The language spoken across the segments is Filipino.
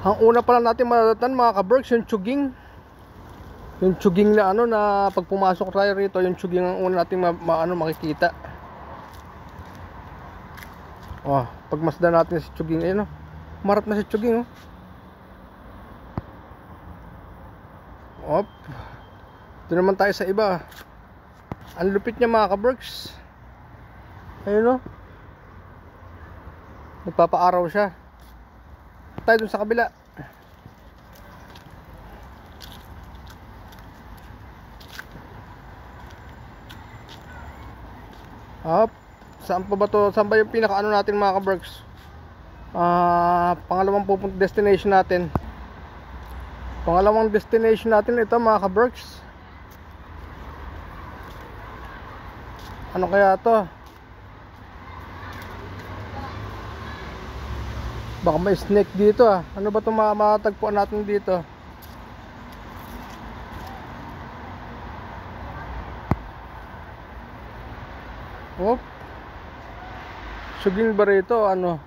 Ang una pala natin madadatan mga ka-berks, yung tsuging. Yung tsuging na ano na pag pumasok tayo rito, yung tsuging ang una natin makikita. Oh, pagmasdan natin si tsuging, ayun oh. Marap na si tsuging oh. Op. Doon naman tayo sa iba. Ang lupit niya mga ka-berks. Ayun oh. Nagpapaaraw siya. Tayo dun sa kabila. Up. Saan pa ba to? Saan ba yung pinakaano natin mga ka-berks? Pangalawang destination natin. Pangalawang destination natin ito mga ka-berks. Ano kaya to? Baka may snake dito ah. Ano ba itong matagpuan natin dito? Op. Suging ba rito? Ano?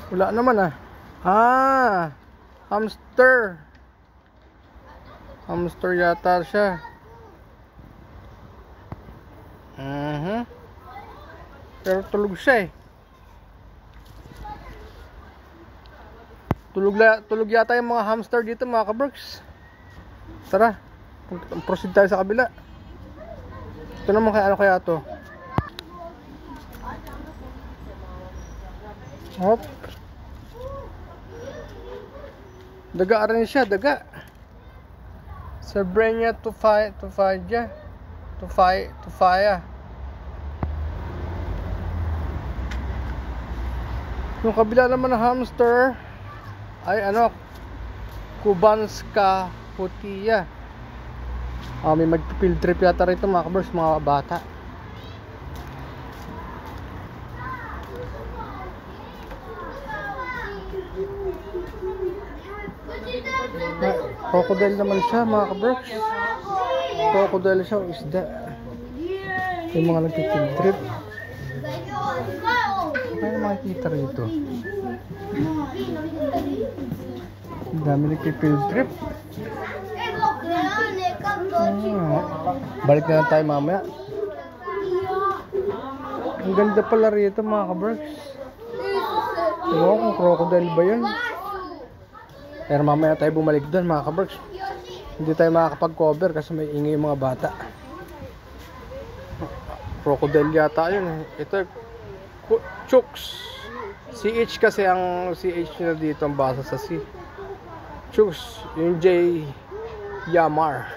Wala naman ah. Hamster. Hamster yata siya. Pero tulog siya eh. Tulog yata yung mga hamster dito mga ka-berks. Tara, proceed tayo sa kabila. Ito naman kaya ano kaya to? Hop. Daga rin siya, daga. Sabrina tufaya. Yung kabila naman ng hamster ay ano, Kubanska putia. May mag-field trip yata rito mga ka-berks, mga bata. Crocodile naman siya mga ka-berks. Crocodile siya o isda. Yung mga nag-field trip. Ano makikita rito? Ang dami nag-field trip. Balik na lang tayo mamaya. Ang ganda pala rito mga ka-berks. Ewan kung crocodile ba yun. Pero mamaya tayo bumalik doon mga ka-berks. Hindi tayo makakapag-cover kasi may ingay yung mga bata. Crocodile yata yun. Ito Chooks. CH kasi ang CH nila dito ang basa sa C. Chooks. Yung J Yamar.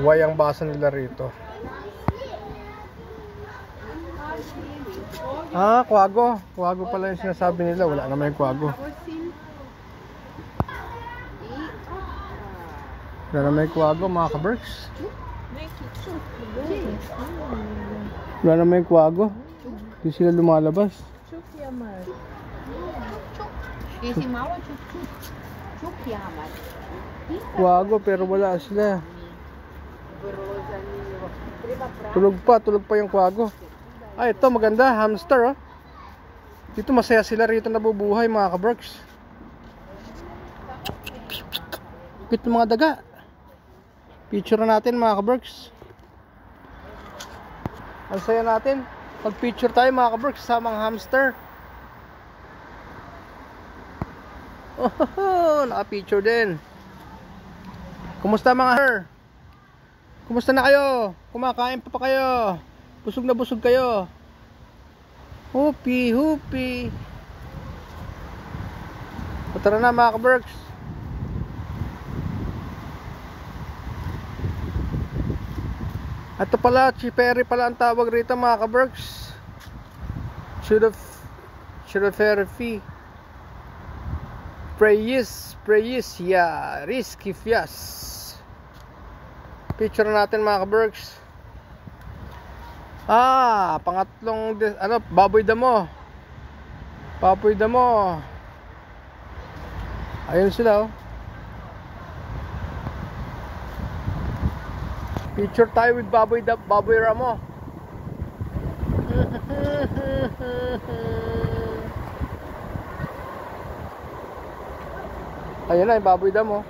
Y ang basa nila rito. Kwago. Kwago pala yung sinasabi nila. Wala naman yung kwago. Wala naman yung kwago mga ka-berks. Wala naman yung kwago. Hindi sila lumalabas. Kwago pero wala sila. Tulog pa yung kwago. Ito maganda, hamster oh. Dito masaya sila rito nabubuhay mga ka-berks. Cute mga daga. Picture natin mga ka-berks. Ang saya natin. Pag picture tayo mga ka-berks sa mga hamster. Naka-picture din. Kumusta mga her? Kumusta na kayo? Kumakain pa kayo? Busog na busog kayo? Hupi. Tara na mga ka-berks. Ito pala, chiperi pala ang tawag rito mga ka-berks. Chiroferi. Preyis, ya, risky fias. Picture natin mga ka-berks. Pangatlong baboy damo. Ayun sila oh. Picture tayo with baboy Ramo. Ayun na, yung baboy dam oh.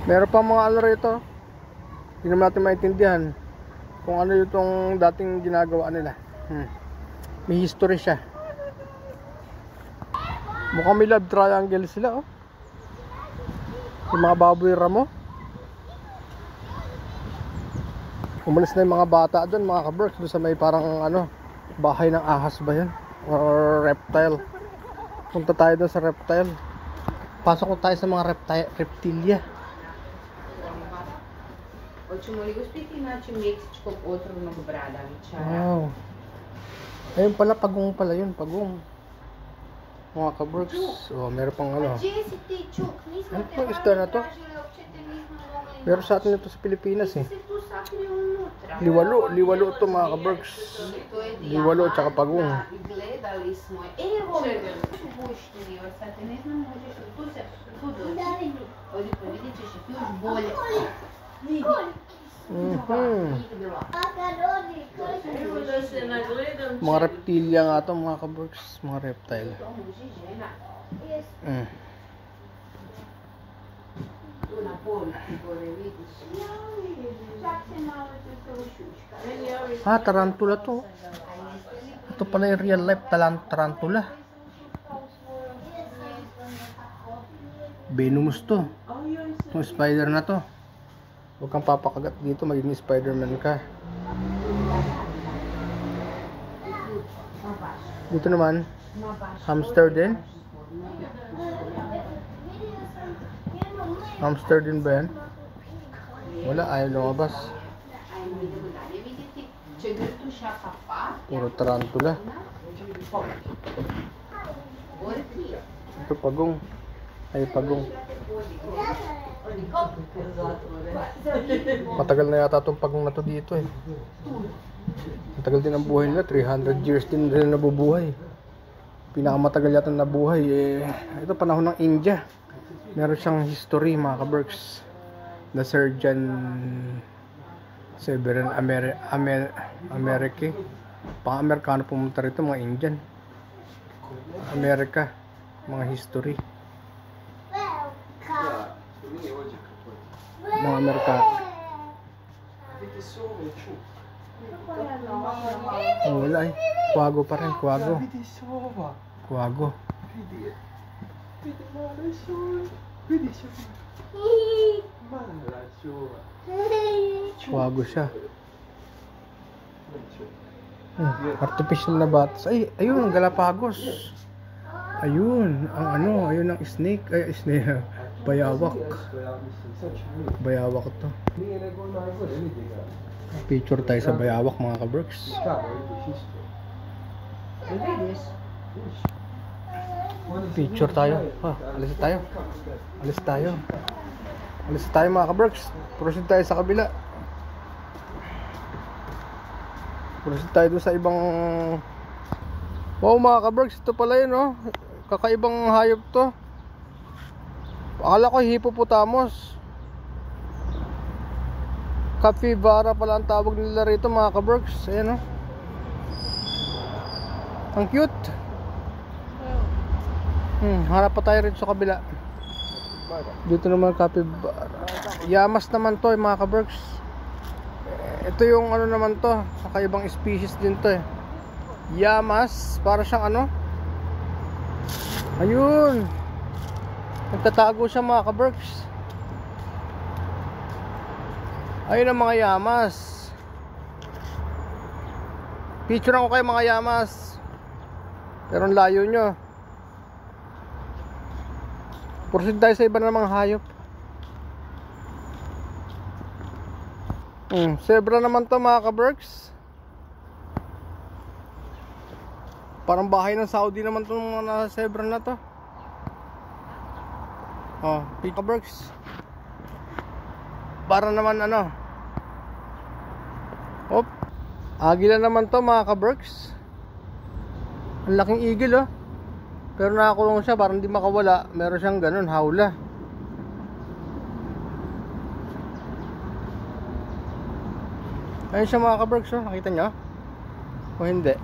Meron pang mga ano rito. Hindi naman natin maintindihan kung ano yung dating ginagawa nila. May history siya. Mukhang may love triangle sila oh. Yung mga baboy ramo. Umalis na yung mga bata doon, mga ka-Berks, doon sa may parang ano, bahay ng ahas ba yun? Or reptile. Punta tayo doon sa reptile. Pasok ko tayo sa mga reptilia. Wow. Ayun pala, pagong pala yun, pagong. Mga ka-Berks. Oh, meron pang ano. Ano pang isda na to? Meron sa atin ito sa Pilipinas eh. Liwalo to mga ka-Berks. Liwalo tsaka pagong. Mga reptilia nga to mga ka-Berks. Mga reptile. Tarantula to. Ito pala yung real life tarantula. Venomous to. Itong spider na to. Huwag kang papakagat dito, magiging Spider-Man ka. Dito naman, hamster din. Hamster din ba yan? Wala, ayaw lumabas. Puro tarantula. Ito pagong. Ay pagong. Matagal na yata itong pagong na to dito eh. Matagal din ang buhay nila. 300 years din nila nabubuhay. Pinakamatagal yata nabuhay eh. Ito panahon ng India. Meron siyang history mga ka-Berks. The surgeon Severin America. Pang-Amerikano pumunta rito, mga Indian. Amerika. Mga history. Mga Amerikano. Oh, wala eh. Kwago pa rin, kwago. Kwago. Kwago siya. Artificial na batas. Ay, ayun ang Galapagos. Ayun, ang ano, ayun ang snake. Ay, snake. Bayawak. Bayawak to. Picture tayo sa bayawak mga ka-Berks. Picture tayo. Alis tayo. Alis tayo. Alis tayo mga ka-Berks. Proceed tayo sa kabila. Proceed tayo doon sa ibang... Wow mga ka-Berks, ito pala yun oh. Kakaibang hayop to. Akala ko hippopotamus. Capybara pala ang tawag nila rito mga ka-Berks. Ayan oh. Ang cute. Harap pa tayo rin sa kabila. Dito naman capybara. Yamas naman to mga ka-Berks. Ito yung ano naman to, kakaibang species din to eh. Yamas, para siyang ano. Ayun. Nagtatago siya mga ka-Berks. Ayun ang mga yamas. Picturean ko kayo mga yamas. Pero ang layo nyo. Proceed tayo sa iba na mga hayop. Zebra naman to mga ka-Berks. Parang bahay ng Saudi naman to mga zebra na to. Oh, ka-Berks. Para naman ano. Hop. Agila naman to mga ka-Berks. Ang laking eagle oh. Pero nakakulong siya para hindi makawala. Meron siyang ganun, hawla. Ayun siya mga ka-Berks oh. Nakita nyo? O hindi.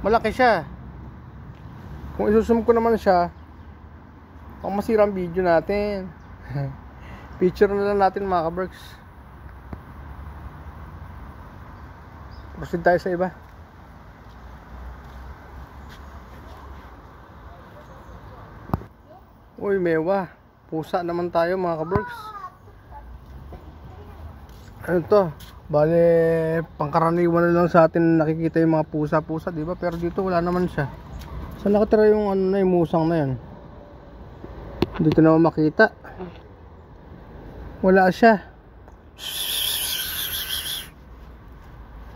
Malaki siya. Kung isusum ko naman siya, baka masira ang video natin. Picture na lang natin mga kaberks. Proceed tayo sa iba. Uy, mewa. Pusa naman tayo mga kaberks. Ano to? Bale, pangkaraniwan na lang sa atin nakikita yung mga pusa-pusa, di ba? Pero dito wala naman siya. Saan nakatira yung ano na yung musang na yan? Dito na makita. Wala siya.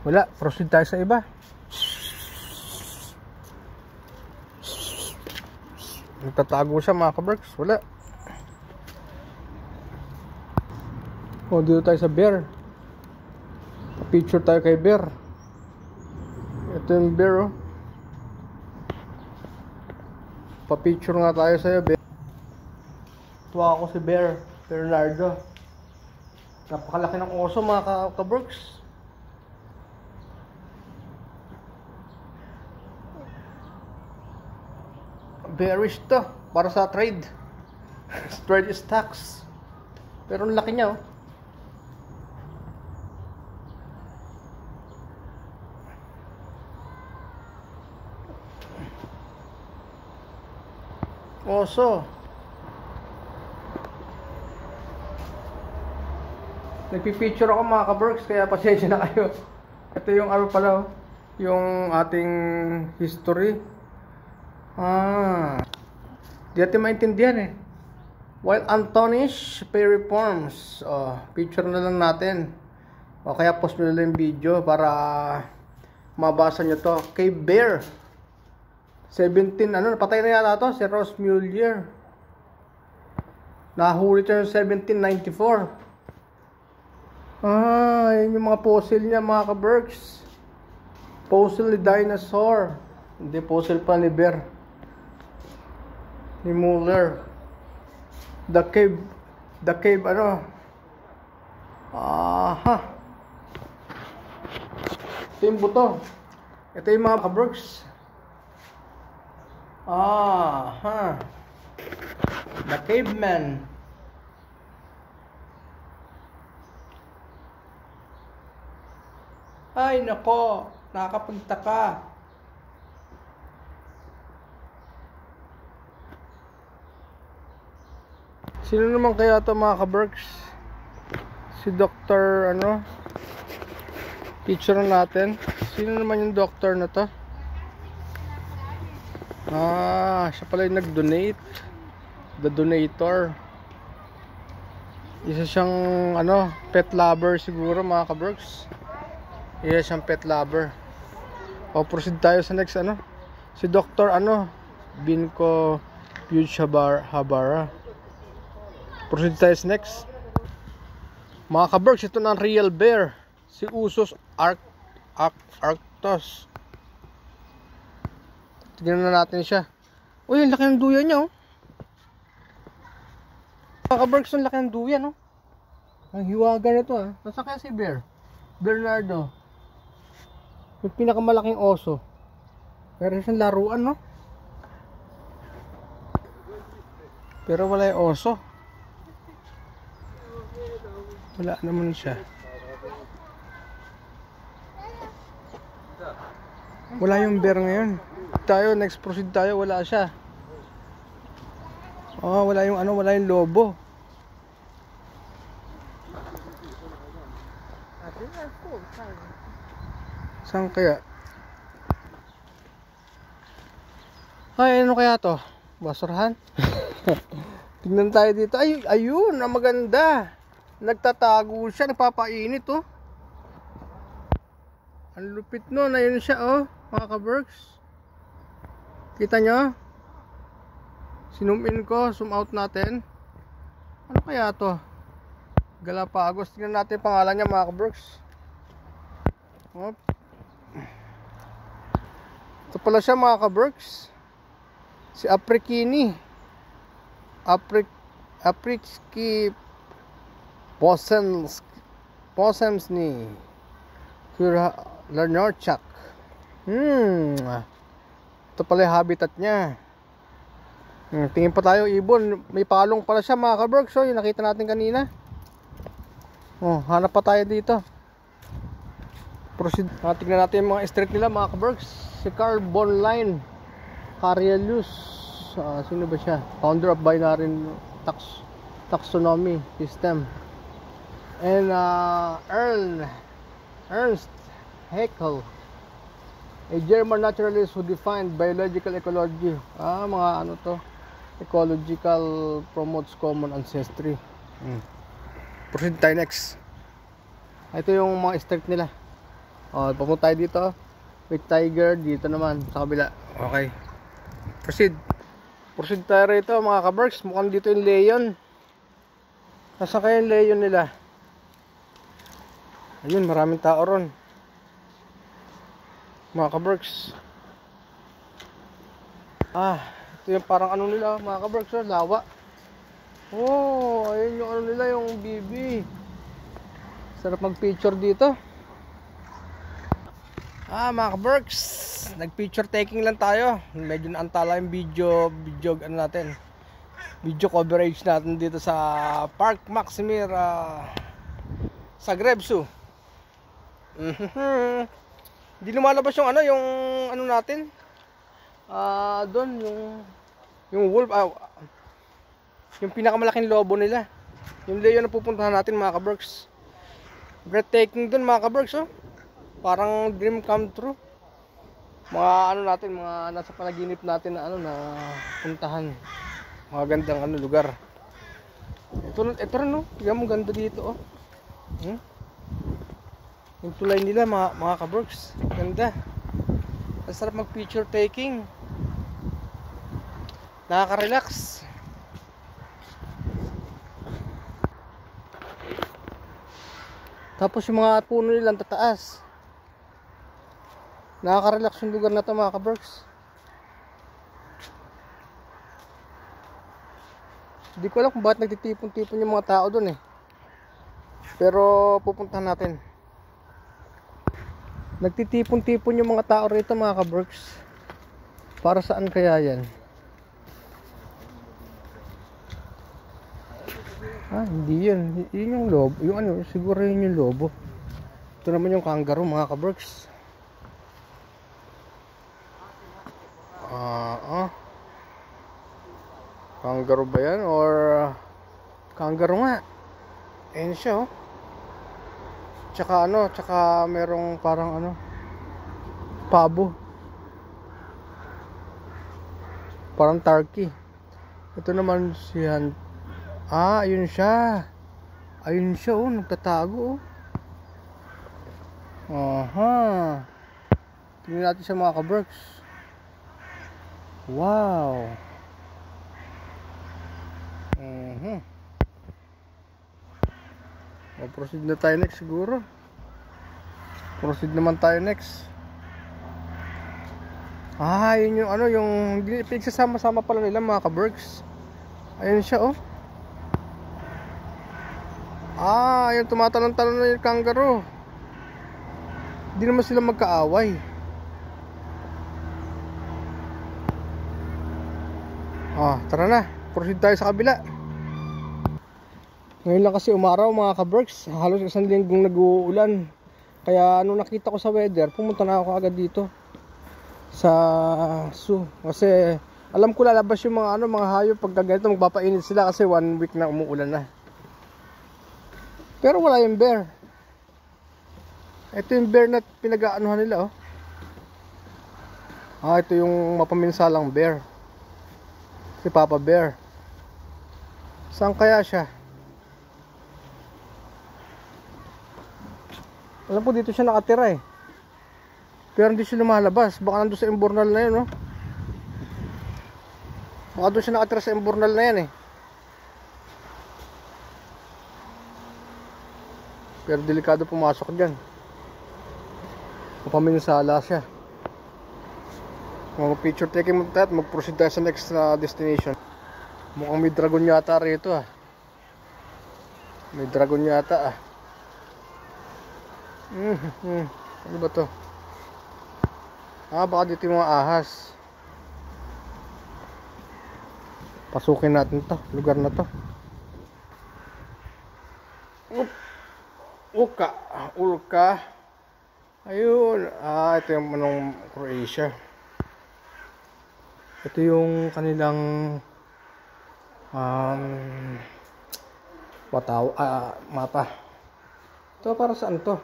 Wala. Proceed tayo sa iba. Nagtatago siya mga kaberks. Wala. O, dito tayo sa bear. Picture tayo kay bear. Ito yung bear, oh. Pa-picture nga tayo sa'yo, bear. Tuwa ako si Bear Bernardo. Napakalaki ng oso mga kaberks. Bearish to. Para sa trade. Trade stocks. Pero ang laki niya, oh. Oso. Nagpipicture ako mga kaberks, kaya pasensya na kayo. Ito yung ano pala, oh, yung ating history. Di natin maintindihan eh. While Antonish Piriforms. Picture na lang natin. O kaya post nyo na lang yung video para mabasa nyo to. Kay Bear 17, napatay na yata to, si Ross Mueller. Nahuli ito yung 1794. Yun yung mga fossil niya mga kaberks. Fossil ni dinosaur. Hindi fossil pa ni Bear. Ni Mueller. The cave ano. Ito yung buto. Ito yung mga kaberks. The caveman. Ay nako, nakakapagtaka. Sino naman kaya ito mga kaberks? Si Dr. ano? Picture natin. Sino naman yung doctor na to? Siya pala yung nag-donate. The donator. Isa siyang ano, pet lover siguro mga kaberks. Isa siyang pet lover. Proceed tayo sa next ano. Si Dr. ano, Binko Habara. Proceed tayo sa next. Mga kaberks, ito na ang real bear. Si Usos Arctos. Tignan na natin siya. Uy, ang laki ng duya niya, oh. Mga kaberks, ang laki ng duya, no? Ang hiwaga na ito, ah. Nasaan kaya si Bear Bernardo? Yung pinakamalaking oso. Pero siyang laruan, no? Pero wala yung oso. Wala naman siya. Wala yung bear ngayon. Next proceed tayo, wala siya. Wala yung ano, wala yung lobo. Saan kaya? Ay, ano kaya to? Basurahan? Tignan tayo dito. Ay, ayun, ang maganda. Nagtatago siya, nagpapainit, oh. Ang lupit nun, ayun siya, oh, mga kaberks. Kita nyo? Sinum in ko, zoom out natin. Ano kaya to? Galapagos. Tingnan natin pangalan niya mga kaberks. Ito pala siya mga kaberks. Si Aprikini. Aprikski Possums ni Larnorchak. Ito pala yung habitat niya. Tingin pa tayo ibon. May palong pala siya mga kaberks. So, yung nakita natin kanina. Hanap pa tayo dito. Proceed. Tingnan natin yung mga street nila mga kaberks. Si Carbon Line Carielus. Sino ba siya? Founder of Binary Taxonomy System. And Ernst Haeckel, a German naturalist who defined biological ecology. Mga ano to? Ecological promotes common ancestry. Proceed tayo next. Ito yung mga street nila. Papunta tayo dito. With tiger dito naman sa kabila. Okay. Proceed tayo rito mga kaberks. Mukhang dito yung leon. Nasaan kaya yung leon nila? Ayun, maraming tao ron mga kaberks. Ito yung parang ano nila mga kaberks, lawa. Ayun yung ano nila, yung BB. Sarap mag picture dito. Mga kaberks, nag picture taking lang tayo. Medyo naantala yung video ano natin, video coverage natin dito sa Park Maximir Zagreb Zoo. Hindi lumalabas yung ano natin. Doon yung wolf, yung pinakamalaking lobo nila. Yung leon na pupuntahan natin mga kaberks. Breathtaking doon mga kaberks. Parang dream come true. Mga ano natin, mga nasa panaginip natin na na puntahan. Mga gandang lugar. Ito rin tignan mo, ganda dito Yung tulay nila mga kaberks, ganda. Ang sarap mag picture taking. Nakaka-relax. Tapos yung mga puno nilang tataas. Nakaka-relax yung lugar na ito mga kaberks. Hindi ko alam kung bakit nagtitipon-tipon yung mga tao doon Pero pupuntahan natin. Nagtitipon-tipon yung mga tao rito mga kaberks. Para saan kaya yan? Hindi yun. Yun yung lobo. Yung siguro yun yung lobo. Ito naman yung kangaroo mga kaberks. Kangaroo ba yan? Or kangaroo nga. Ayan siya Tsaka merong parang pabo. Parang turkey. Ito naman siya. Ayun siya. Nagtatago Tingnan natin siya mga kaberks. Wow. Proceed na tayo next siguro. Proceed naman tayo next. Yun yung yung pinagsasama-sama pala nila mga kaberks. Ayun siya yung tumatalon-talon na yung kangaroo. Hindi naman sila magkaaway. Tara na, proceed tayo sa kabila. Ngayon lang kasi umaraw mga kaberks. Halos isang linggong nag-uulan. Kaya nung nakita ko sa weather, pumunta na ako agad dito sa zoo. Kasi alam ko lalabas yung mga hayop pag ganito, magpapainit sila kasi 1 week na umuulan na. Pero wala yung bear. Ito yung bear na pinag-aanuhan nila ito yung mapaminsalang bear. Si Papa Bear. Saan kaya siya? Alam ko dito siya nakatira Pero hindi siya lumalabas. Baka nandun sa imbornal na yun Baka doon siya nakatira sa imbornal na yan Pero delikado pumasok dyan. Mapaminsala siya. Mag-picture taking mo tayo at mag-proceed tayo sa next destination. Mukhang may dragon yata rito May dragon yata Ano ba to? Baka dito yung mga ahas. Pasukin natin to, lugar na to. Ulka. Ayun. Ito yung manong Croatia. Ito yung kanilang mapa. Ito para saan to?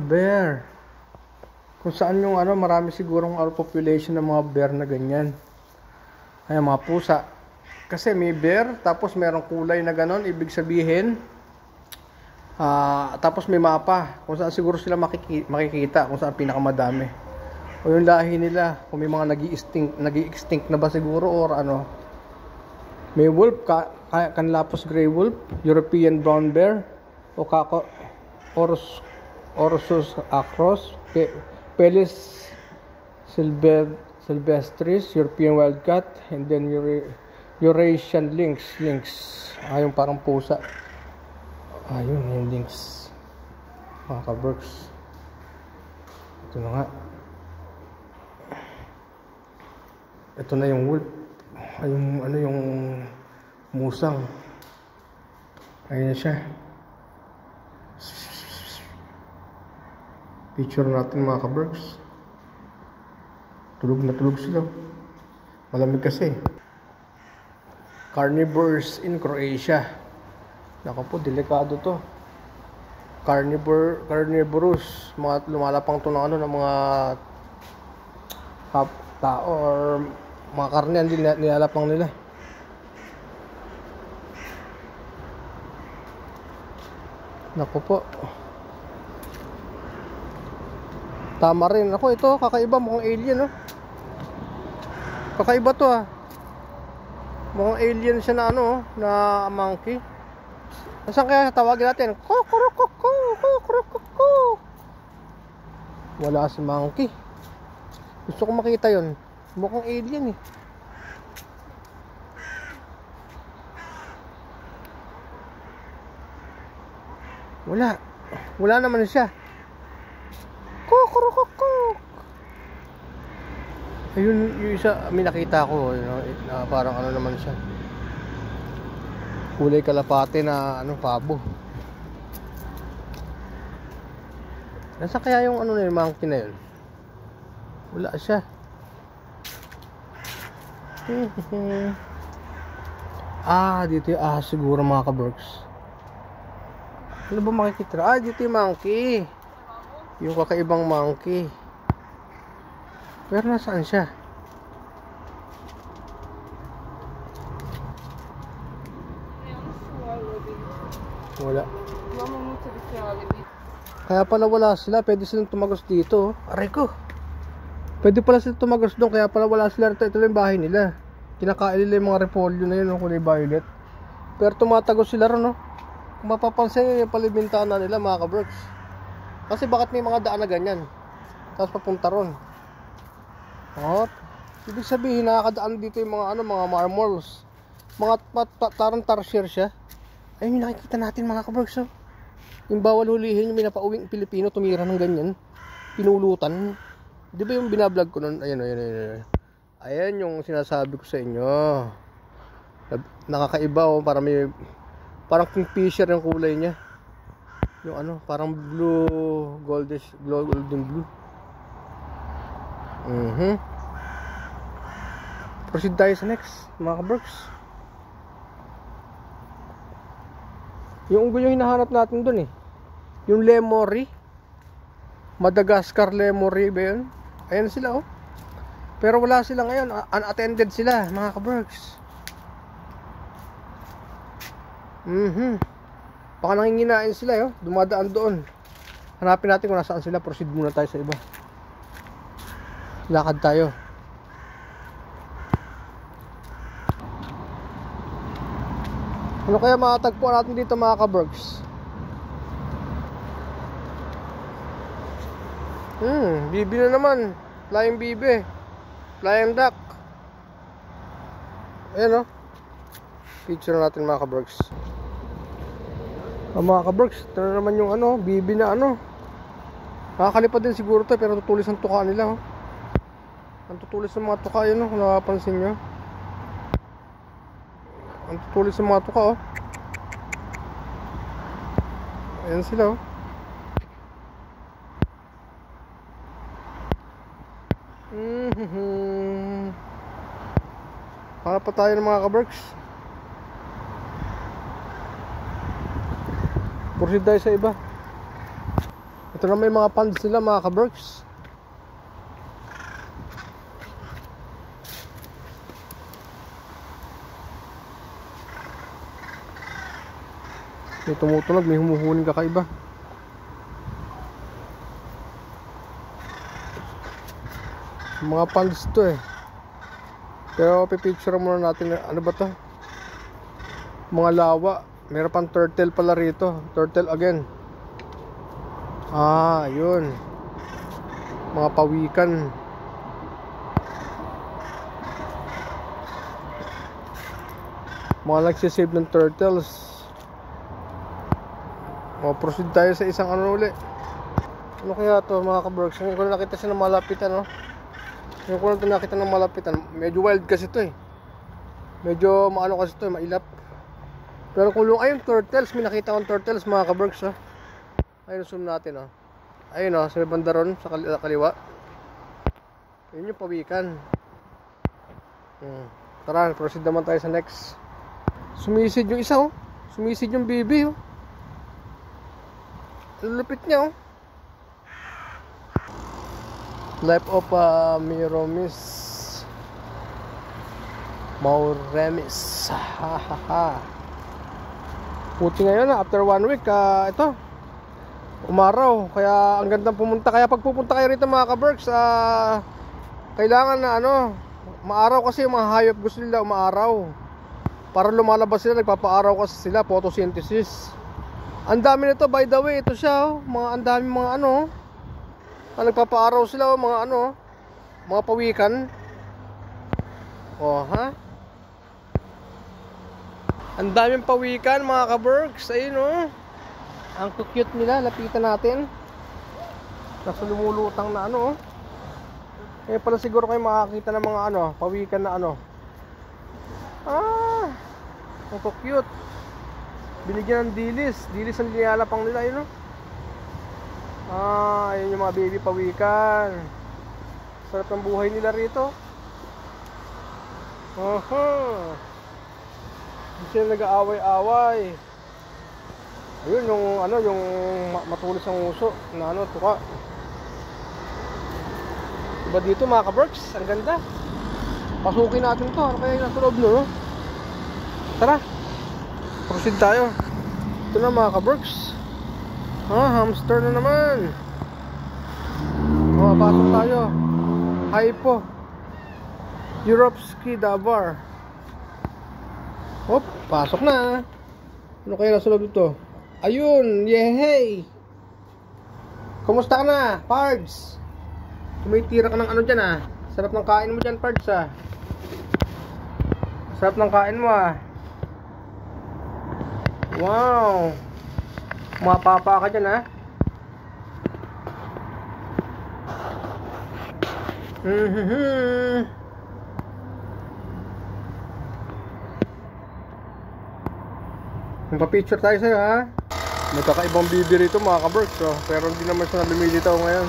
Bear. Kung saan yung marami sigurong population ng mga bear na ganyan. Ay, mga pusa. Kasi may bear, tapos merong kulay na ganon, ibig sabihin, tapos may mapa, kung saan siguro sila makikita, kung saan pinakamadami. O yung lahi nila, kung may mga nag-i-extinct na ba siguro, or ano. May wolf, Canlapus grey wolf, European brown bear, o Orsus acros, Felis sylvestris, European wildcat, and then Eurasian lynx. Yung parang pusa. Ayun, yung lynx. Mga ka-Berks. Ito na nga. Ito na yung wolf. Yung musang. Ayun na siya. Picture natin mga ka-Berks. Tulog na tulog sila. Malamig kasi. Carnivores in Croatia. Naku po, delikado to. Carnivorous. Mga lumalapang to ng ng mga tao or mga karne ang nilalapang nila. Naku po. Tama rin. Ako, ito, kakaiba. Mukhang alien, Kakaiba to, Mukhang alien siya na, na monkey. Saan kaya tawagin natin? Wala si monkey. Gusto ko makita yon. Mukhang alien, Wala naman siya. Ayun, yung isa, may nakita ko, parang naman siya. Kulay kalapate na, pabo. Nasaan kaya yung na yung monkey na yun? Wala siya. Dito yung siguro mga ka-Berks. Ano ba makikita? Dito yung monkey. Yung kakaibang monkey. Pero nasaan siya? Wala. Kaya pala wala sila. Pwede silang tumagos dito. Aray ko. Pwede pala silang tumagos doon. Kaya pala wala sila. Ito yung bahay nila. Kinakain nila yung mga repolyo na yun. Kulay violet. Pero tumatagos sila ron. Kung mapapansin nyo yung palibintaan na nila mga ka-Berks. Kasi bakit may mga daan na ganyan? Tapos papunta ron. Ibig sabihin nakakadaan dito yung mga mga marmols. Mga tarang tarsier siya. Ayun yung nakikita natin mga ka-Berks. Yung bawal hulihin yung pinapauwing Pilipino tumira ng ganyan. Pinulutan. Di ba yung binablog ko nun? Ayan. Ayan yung sinasabi ko sa inyo. Nakakaiba parang kingfisher yung kulay niya. Yung parang blue, golden blue. Proceed tayo sa next mga ka-Berks. Yung unggoy yung hinahanap natin dun yung Lemurii, Madagascar Lemurii ba yun? Ayan sila pero wala sila ngayon, unattended sila mga ka-Berks. Baka nanginginain sila dumadaan doon. Hanapin natin kung nasaan sila. Proceed muna tayo sa iba. Lakad tayo. Ano kaya matatagpuan natin dito mga ka-Berks? Bibi na naman. Flying bibi. Flying duck. Ayan picture natin mga ka-Berks. Mga ka-Berks, ito na naman yung bibi na Nakakalipad din siguro to pero tutulis ang tuka nila Ang tutulis ng mga tuka yun, kung nakapansin nyo. Ang tutulis ng mga tuka, oh. Ayan sila, oh. Hanap pa tayo ng mga kaberks. Proceed tayo sa iba. Ito na may mga ponds nila mga kaberks. May tumutunog, may humuhuling kakaiba. Mga ponds to eh. Pero pipicture muna natin. Ano ba to? Mga lawa. Meron pang turtle pala rito. Turtle again. Ah, yun. Mga pawikan. Mga nagsisave ng turtles. O, proceed tayo sa isang ano uli. Ano kaya to mga kaberks? Ngayon ko na nakita siya ng malapitan, no? Ngayon ko na nakita ng malapitan. Medyo wild kasi to eh. Medyo maano kasi to eh, mailap. Pero kung ayun, turtles. May nakita akong turtles mga kaberks, oh. Ayun, zoom natin, oh. Ayun, oh, sa banda ron, sa kaliwa. Ayun yung pawikan. Tara, proceed naman tayo sa next. Sumisid yung isa, oh. Sumisid yung bibi, oh. Lupit niya, oh. Life of Miromis Mauremis. Hahaha. Puti ngayon, after 1 week, ito umaraw, kaya ang gandang pumunta. Kaya pag pupunta kayo rito mga kaberks, kailangan na ano, maaraw kasi yung mga hayop gusto nila umaaraw. Para lumalabas sila, nagpapaaraw kasi sila, photosynthesis. Ang dami nito, by the way, ito siya, oh. Ang dami mga ano, nagpapaaraw sila, oh, mga ano, mga pawikan. Oh, ha? Ang daming pawikan mga kaberks. Ayun, oh. Ang cute nila, lapitan natin. Nasa lumulutang na ano, oh. Kaya pala siguro kayo makakita ng mga ano, pawikan na ano. Ang cute. Binigyan ng dilis. Dilis ang nilalapang nila, yun, oh. Ayun yung mga baby pawikan. Sarap ng buhay nila rito. Hindi sila nag-aaway-aaway. Ayun yung ano, yung matulis ang uso na ano, tuka. Diba dito mga kaberks? Ang ganda. Pasukin natin to. Ano kaya yung nasa loob, no? Tara, proceed tayo. Ito na mga kaberks. Hamster na naman. Pasok tayo. Hypo Europski Davar. Hop, pasok na. Ano kaya nasa loob ito? Ayun, yehey. Kumusta ka na, Pards? Tumitira ka ng ano dyan, ah. Sarap ng kain mo dyan, Pards, ah. Sarap ng kain mo, ah. Wow. Mapapa ka dyan, ah. Magpa-picture tayo sa'yo, ha. May kakaibang bibi rito mga kaberks, oh. Pero hindi naman siya lumilitaw ngayon.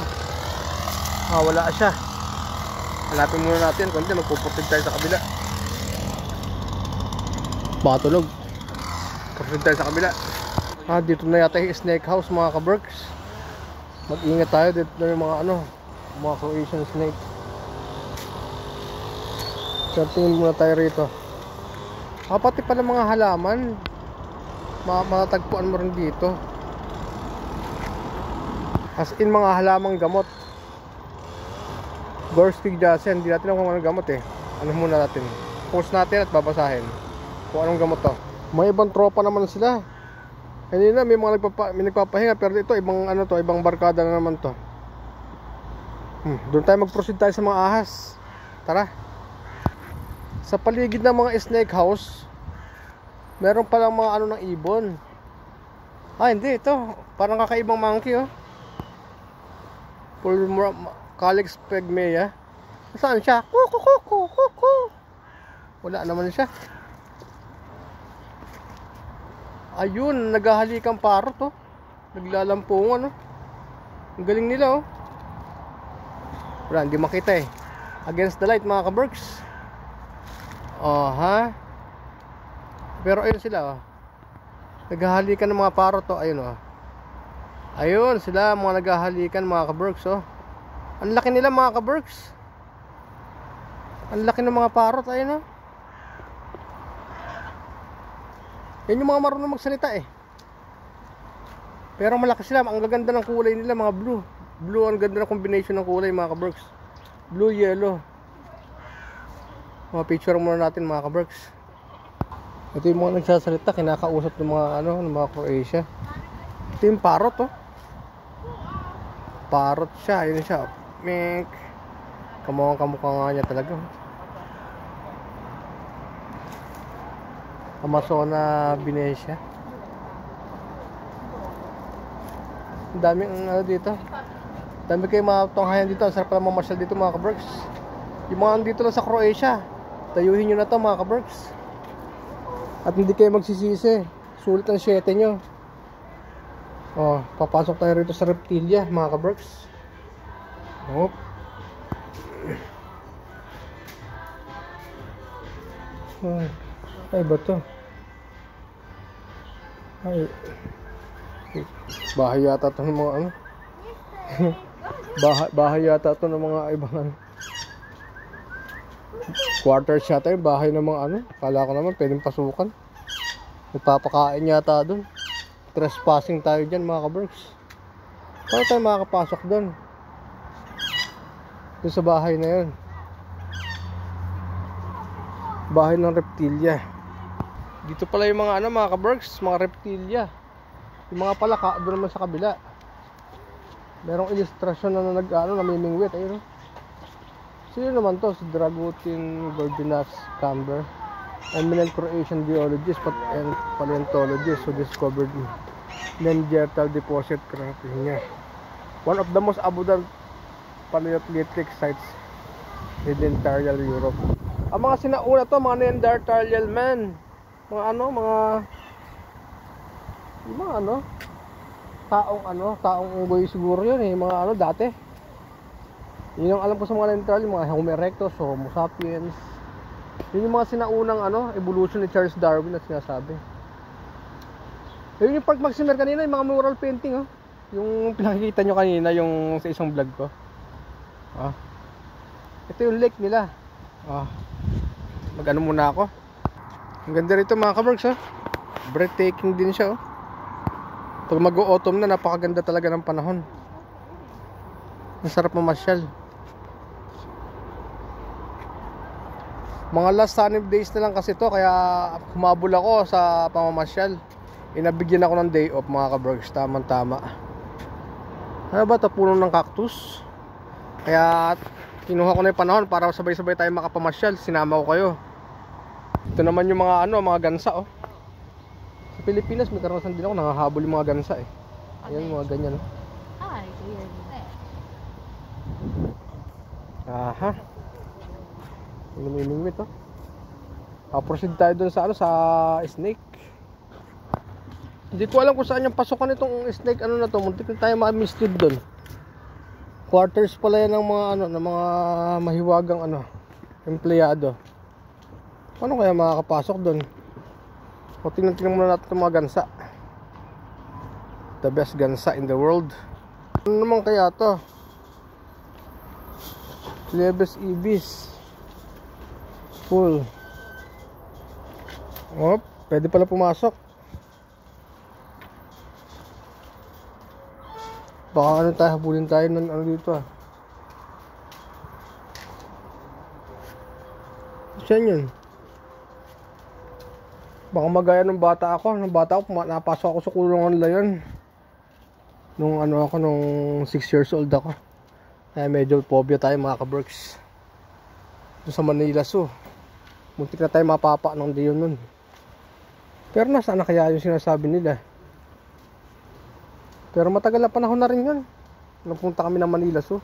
Wala siya. Hanapin muna natin. Kung hindi, magpupunod tayo sa kabila. Baka tulog. Pupunod tayo sa kabila. Dito na yata yung snake house mga kaberks. Mag-ingat tayo. Dito na yung mga ano, mga Croatian snake. So tingin muna tayo rito. Pati pala mga halaman, matatagpuan mo rin dito. As in mga halamang gamot. Gorski Jasen. Hindi natin kung anong gamot eh. Ano muna natin, post natin at babasahin kung anong gamot to. May ibang tropa naman sila. Hindi na, may mga nagpapahinga. Pero ito ibang ano to, ibang barkada na naman to. Doon tayo mag-proceed tayo sa mga ahas. Tara. Sa paligid ng mga snake house, meron palang mga ano ng ibon. Hindi, ito parang kakaibang monkey, oh. Calyx pygmaea. Saan siya? Kuku. Wala naman siya. Ayun, naghahalikan parot oh. Naglalampungan oh. Ang galing nila oh. Wala, hindi makita eh. Against the light mga ka-Berks. Oh ha. Pero ayun sila oh. Naghahalikan ng mga parot oh. Ayun oh. Ayun sila mga naghahalikan mga ka-Berks oh. Ang laki nila mga ka-Berks. Ang laki ng mga parot ayun oh. Yan yung mga marunong magsalita eh. Pero malaki sila. Ang gaganda ng kulay nila mga blue. Blue, ang ganda ng combination ng kulay mga ka-Berks. Blue, yellow. Mga picture muna natin mga ka-Berks. Ito yung mga nagsasalita. Kinakausap ng mga ano, ng mga Croatia. Ito yung parrot oh. Parrot siya. Ayun siya. Mink. Kamukha nga niya talaga. Amazona Binesia. Ang daming ano dito. Dami kayo matunghayan dito. Ang sarap pala mamasyal dito mga ka-Berks. Yung mga dito lang sa Croatia, tayuhin nyo na to mga ka-Berks. At hindi kayo magsisisi. Sulit ang 7 nyo. Oh, papasok tayo rito sa Reptilia mga ka-Berks. Oh. Ay ba to? Ay, bahay yata ito ng mga ano. bahay yata ito ng mga ibang ano. Quarters yata yung bahay ng mga ano. Kala ko naman pwedeng pasukan. Nagpapakain yata dun. Trespassing tayo dyan mga ka-Berks. Paano tayo makakapasok dun? Dun sa bahay na yun. Bahay ng Reptilia. Dito pala yung mga ano mga ka-Berks, mga Reptilia. Yung mga palaka doon naman sa kabila. Merong ilustrasyon na nag-ano, namimingwit ayun. Sino naman to? Si Dragutin Gordinas Camber, eminent Croatian geologist and paleontologist who discovered Neanderthal deposit Krapinia, one of the most abundant Paleolithic sites in the entire Europe. Ang mga sinauna to, mga Neanderthal man. Mga ano, taong unggoy siguro yun eh, mga ano dati. Yun ang alam ko sa mga Neanderthal, yung mga Homo erectus, Homo sapiens. Yun yung mga sinaunang ano, evolution ni Charles Darwin na sinasabi. Yun yung Park Maximer kanina, yung mga mural painting oh. Yung pinakikita nyo kanina, yung sa isang vlog ko. Ah. Ito yung lake nila. Ah. Mag-ano muna ako. Ang ganda rito mga ka-Berks oh. Breathtaking din siya oh. Pag mag-autumn na, napakaganda talaga ng panahon. Masarap mamasyal. Mga last sunny days na lang kasi to, kaya humabol ako sa pamamasyal. Inabigyan ako ng day off mga ka-Berks. Tamang tama. Ano ba ito? Puno ng cactus. Kaya kinuha ko na yung panahon para sabay-sabay tayo makapamasyal. Sinama ko kayo. Ito naman yung mga ano, mga gansa oh. Sa Pilipinas may karanasan din ako, nangahabol yung mga gansa eh. Ayan, mga ganyan oh. Ay, weird. Aha. Lumimingwit oh. Proceed tayo dun sa ano, sa snake. Hindi ko alam kung saan yung pasukan itong snake ano na to. Muntik na tayo ma-mislead dun. Quarters pala yan ng mga ano, ng mga mahiwagang ano, empleyado. Paano kaya makakapasok dun? O tingnan muna natin itong mga gansa. The best gansa in the world. Ano naman kaya to? Lebes ibis. Full. Oh, pwede pala pumasok. Baka ano tayo, habulin tayo ng ano dito ah. Saan yun? Baka magaya ng bata ako. Nung bata ako, napasok ako sa kulungan nila yun. Nung ano ako, nung 6 years old ako. Kaya medyo phobia tayo mga ka-Berks. Doon sa Manila Zoo. Muntik na tayo mapapa ng diyon nun. Pero nasaan na kaya yung sinasabi nila? Pero matagal na panahon na rin yun. Napunta kami ng Manila Zoo.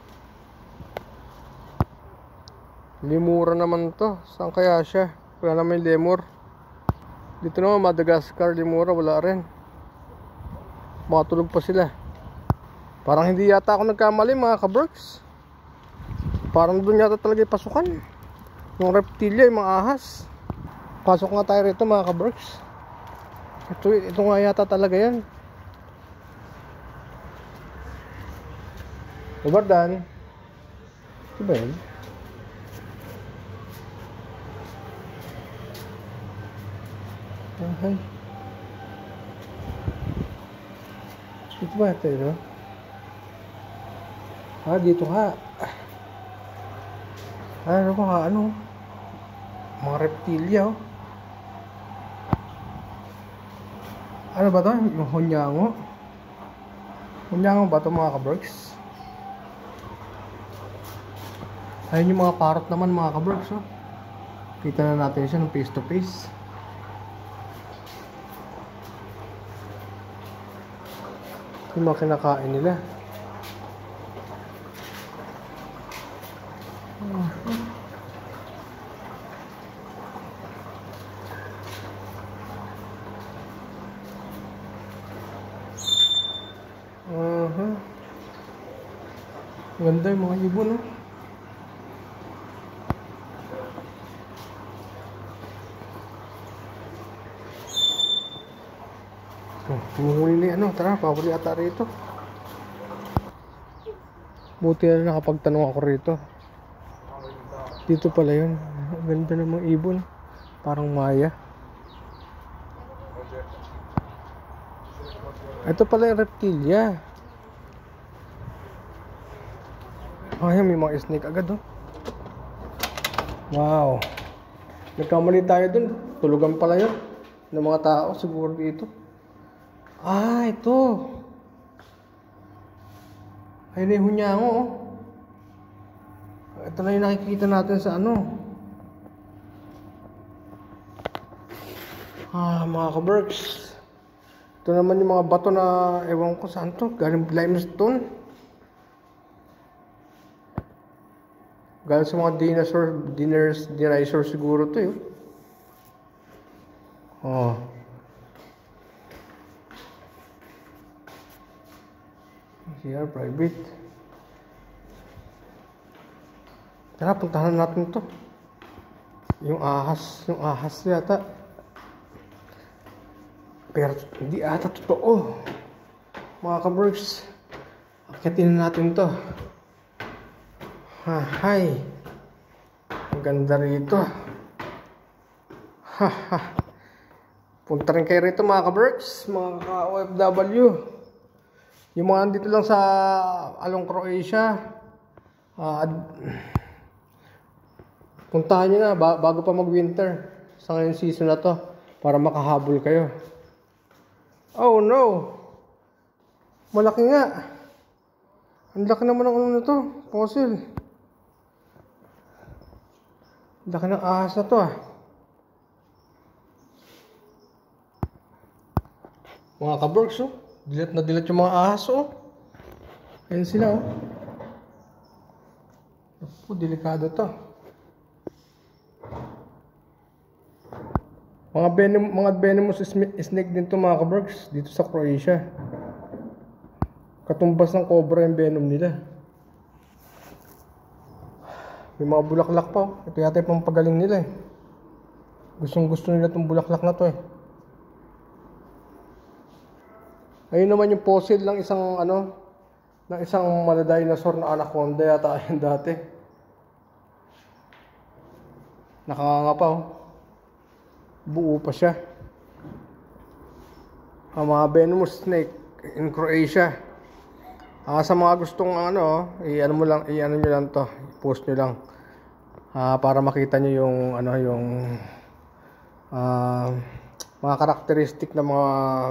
Lemura naman to. Saan kaya siya? Wala naman yung lemur. Dito naman Madagascar, lemura, wala rin. Matulog pa sila. Parang hindi yata ako nagkamali mga kaberks. Parang doon yata talaga yung pasukan. Yung reptilya, yung mga ahas. Pasok nga tayo rito mga kaberks. Ito nga yata talaga yan. Ubardan. Ito ba yun? Ay. Ito ba ito yun? Dito ka. Ano ka? Ano? Mga reptilya oh. Ano ba ito? Yung hunyango? Hunyango ba ito mga kaberks? Ayun yung mga parrot naman mga kaberks oh. Kita na natin siya ng face to face. Yung mga kinakain nila. Ganda yung mga ibon oh. Humuhuli na ano, tara, pahuli ata rito. Buti na nakapagtanong ako rito. Dito pala yun. Ganda ng mga ibon. Parang maya. Ito pala yung reptilya. Ayan, may mga snake agad oh. Wow. Nagkamali tayo dun. Tulugan pala yun ng mga tao siguro dito. Ito. Ayun na yung hunyango oh. Ito na yung nakikita natin sa ano. Mga kaberks. Ito naman yung mga bato na ewan ko saan to. Galing limestone. Galing sa mga dinosaur siguro to yun. CR private. Tara, puntahan natin to. Yung ahas yata. Pero hindi ata totoo. Mga kaberks, akitin natin to. Hay. Ang ganda rito. Punta rin kayo rito mga kaberks, mga ka-OFW. Yung mga nandito lang sa Along Croatia, puntahan nyo na bago pa mag-winter sa ngayong season na to para makahabol kayo. Oh no! Malaki nga! Ang laki naman ng ano na to, fossil. Laki ng ahas na to Mga kaberks oh. Dilat na dilat yung mga ahas oh. Ayun sila oh. Naku, delikado to. Mga venomous snake din to mga kaberks dito sa Croatia. Katumbas ng cobra yung venom nila. May mga bulaklak pa oh. Ito yata yung pampagaling nila eh. Gustong gusto nila itong bulaklak na to eh. Ayun naman yung fossil ng isang mala dinosaur na anaconda yata ayun dati. Nakanganga pa oh. Buo pa siya. Ang mga venomous snake in Croatia. Sa mga gustong i-ano nyo lang to, i-post nyo lang. Para makita nyo yung mga karakteristik ng mga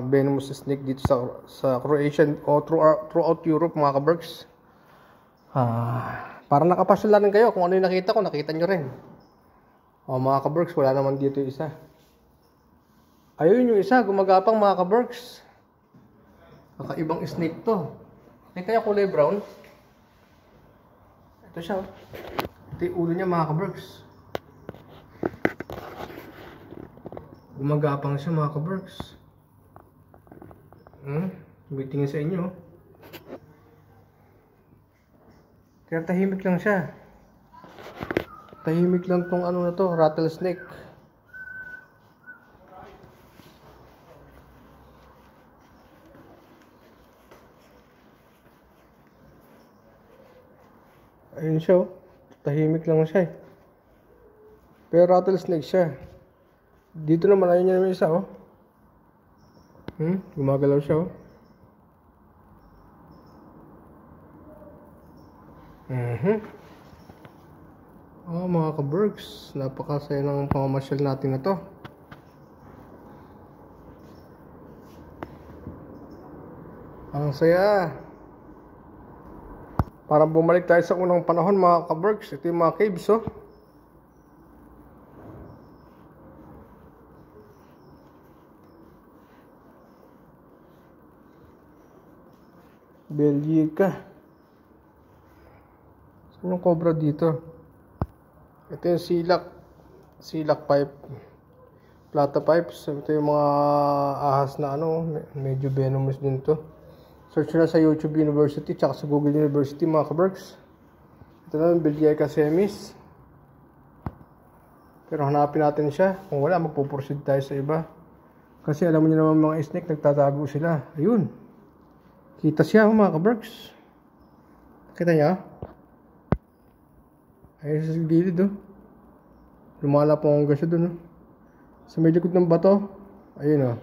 venomous snake dito sa Croatia o throughout Europe mga kaberks. Para nakapasya rin kayo kung ano yung nakita ko, nakita nyo rin. Mga kaberks, wala naman dito yung isa. Ayun yung isa, gumagapang mga kaberks. Kakaibang snake to. Nakita niya kulay brown. Ito siya. Ito yung ulo niya mga kaberks. Gumagapang siya mga kaberks. Tumitingin sa inyo. Kaya tahimik lang siya. Tahimik lang tong ano na to, rattlesnake. Ayun siya, oh. Tahimik lang siya eh. Pero rattlesnake siya. Dito naman ayun niya naman isa, oh. Gumagalaw siya, oh. Oh, mga kaberks, napakasaya ng pamamasyal natin na to. Ang saya. Parang bumalik tayo sa unang panahon mga kaberks. Ito yung mga caves, oh. Belgica. Saan yung cobra dito? Ito yung silak pipe, plata pipes. Ito yung mga ahas na ano, medyo venomous din to. Search na sa YouTube University tsaka sa Google University mga kaberks. Ito na yung Belgica semis. Pero hanapin natin siya. Kung wala, magpuproceed tayo sa iba. Kasi alam mo nyo naman mga snake, nagtatago sila. Ayun. Kita siya mga kaberks. Kita niya? Ayun sa gilid, oh. Lumala po hanggang siya dun, oh. Sa may likod ng bato. Ayun, oh.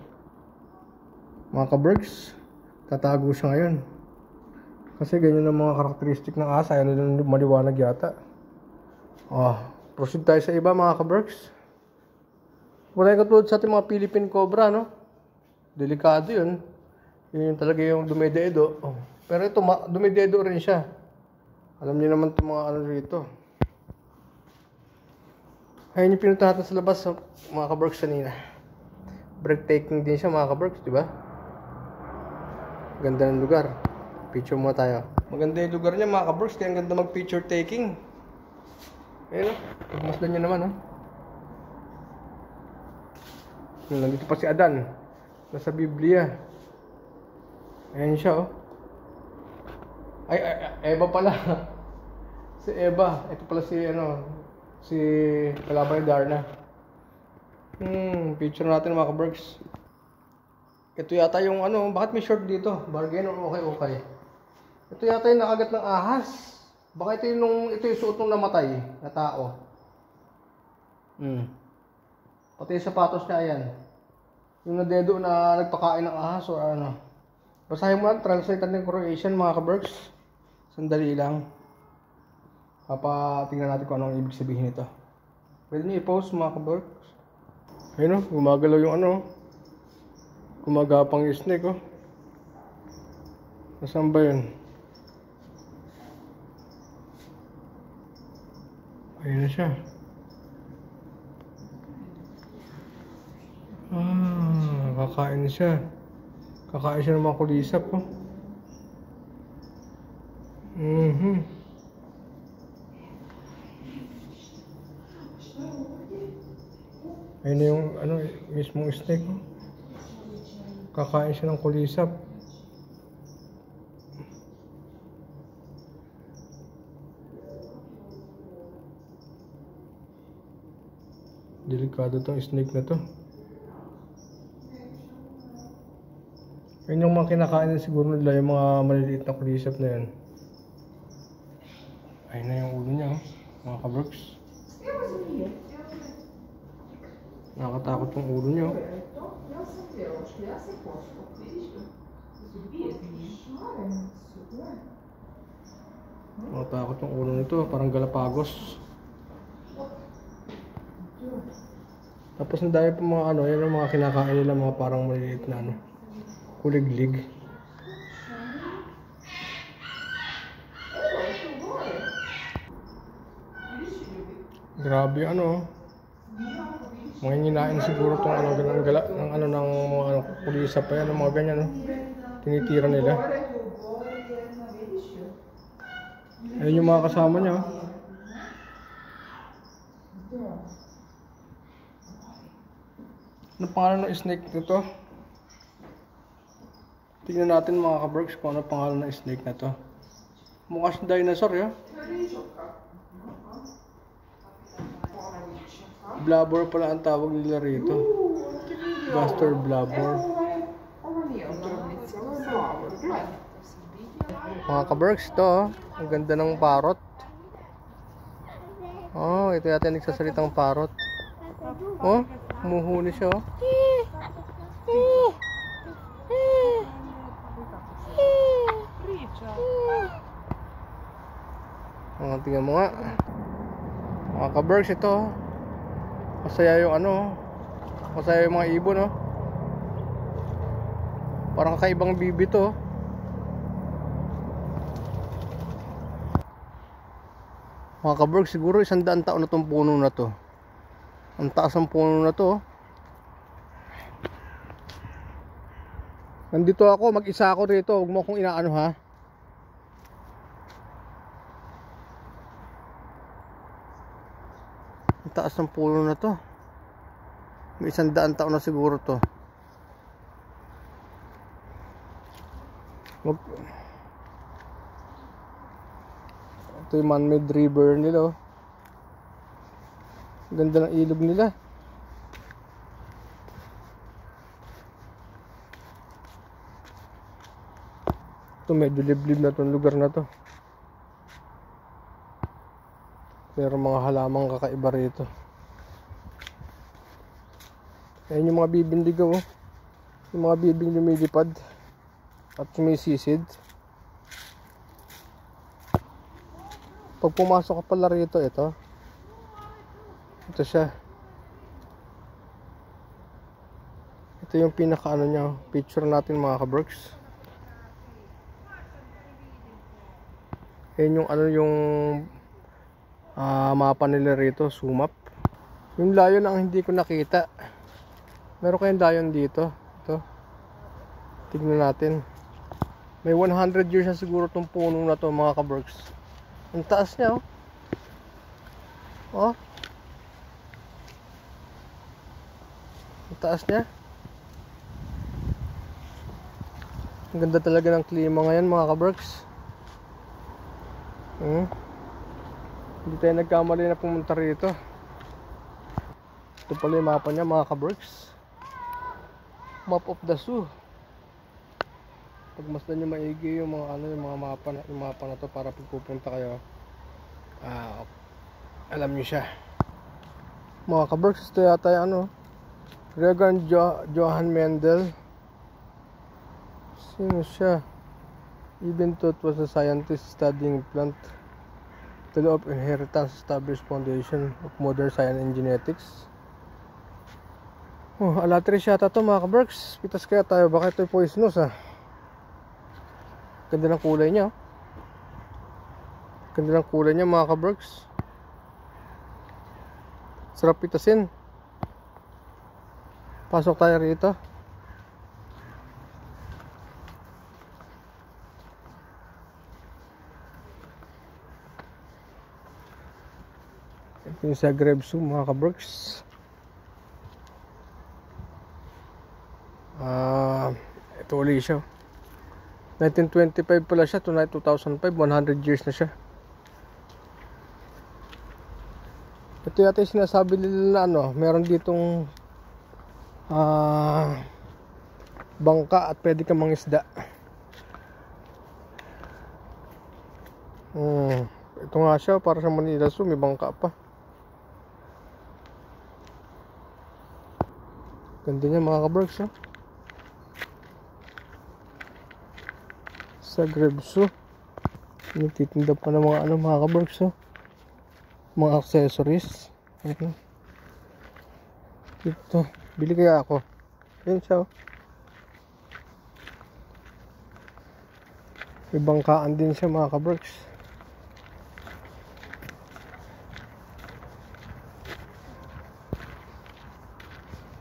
Mga kaberks, tatago siya ngayon. Kasi ganyan ang mga karakteristik ng asa. Ayun na maliwanag yata. Proceed tayo sa iba mga kaberks. Wala yung katulad sa ating mga Philippine cobra, no? Delikado yun. Yun talaga yung dumidedo. Pero ito, dumidedo rin siya. Alam niyo naman itong mga ano rito. Ayun yung pinunta natin sa labas, mga kaberks kanina. Breathtaking din siya mga kaberks, di ba? Ganda ng lugar. Picture muna tayo. Maganda yung lugar niya mga kaberks, kaya ang ganda mag-picture taking. Ayun, pagmasdan niya naman, nandito pa si Adan. Nasa Biblia. Ayan siya, oh. Ay, Eva pala. Si Eva. Ito pala si kalaban ni Darna. Picture natin mga kaberks. Ito yata yung bakit may short dito? Bargain or okay. Ito yata yung nakagat ng ahas. Baka ito yung suot ng namatay na tao. Pati yung sapatos niya, ayan. Yung nadedo na nagpakain ng ahas or ano. Basahin mo lang, translate natin Croatian mga kaberks. Sandali lang. Tingnan natin kung anong ibig sabihin nito. Pwede niyo i-post mga kaberks. Ayun, gumagalaw yung gumagapang yung snake, oh. Nasaan ba yun? Ayun na siya. Kakain siya. Kakain siya ng mga kulisap, oh. Ayun na yung mismong snake, oh. Kakain siya ng kulisap. Delikado tong snake na to. Ayun yung mga kinakain siguro nila, yung mga maliliit na kulisap na yan. Ayun na yung ulo niya, oh. Mga kaberks. Nakakatakot yung ulo niya, oh. Nakakatakot yung ulo nito, parang Galapagos. Tapos ang dami pa mga yan ang mga kinakain nila, mga parang maliliit na kuliglig. Grabe mga hinain siguro itong ng mga kulisa pa yan, mga ganyan, tinitira nila. Ayun yung mga kasama niya, Ano pangalan ng snake nito? Tingnan natin mga ka-Berks kung ano pangalan ng snake na to. Mukha siyang dinosaur, ya. Blabber pala ang tawag nila rito. Gaster blabber. Mga ka-Berks, ito oh. Ang ganda ng parrot. Oh, ito yata yung nagsasalitang parrot. Oh, umuhuli siya oh. Tingnan mo nga. Mga ka-Berks, ito oh. Masaya yung ano, masaya yung mga ibon oh. Parang kakaibang bibi to oh. Mga ka-Berks, siguro 100 taon na tong puno na to. Ang taas ng puno na to. Nandito ako, mag-isa ako rito. Huwag mo akong inaano ha. Ang taas ng puno na to. May 100 taon na siguro to. Ito yung man-made river nila oh. Ganda ng ilog nila. Ito medyo liblib na itong lugar na to. Pero mga halamang kakaiba rito. Ayan yung mga bibing ligaw oh. Yung mga bibing lumilipad at sumisisid. Pag pumasok ka pala rito, ito siya. Ito yung pinaka ano niya, picture natin mga ka-Berks. Yan yung ano yung mapa nila rito, sumap. Yung lion ang hindi ko nakita. Meron kayong lion dito. Ito. Tignan natin. May 100 years na siguro tong puno na to mga ka-Berks. Ang taas niya oh. Oh. Ang taas niya. Ang ganda talaga ng klima ngayon mga ka-Berks. Hindi tayo nagkamali na pumunta rito. Ito pala yung mapa niya mga ka-Berks. Map of the zoo. Pagmasdan nyo maigi yung mga ano, yung mapa na to para pag pupunta kayo, alam nyo siya. Mga ka-Berks, ito yata yung ano, Reverend Johann Mendel. Sino siya? Even though it was a scientist studying plant, the law of inheritance established foundation of modern science and genetics. Oh, alatris yata to mga ka-Berks. Pitas kaya tayo, baka ito'y poisonous ah. Ganda ng kulay niya. Ganda ng kulay niya mga ka-Berks. Sarap pitasin. Pasok tayo rito. Ito yung Zagreb Zoo mga ka-Berks. Ito ulit siya. 1925 pala siya, tonight 2005, 100 years na siya. Ito yata yung sinasabi nila na ano, meron ditong bangka at pwede kang mangisda. Ito nga siya, para sa Manila Zoo, may bangka pa. Ganda niya mga ka-Berks ha. Zagreb Zoo. Nagtitinda pa ng mga ano mga ka-Berks oh. Mga accessories. Ito, bili kaya ako. Yan siya oh. May bangkaan din siya mga ka-Berks.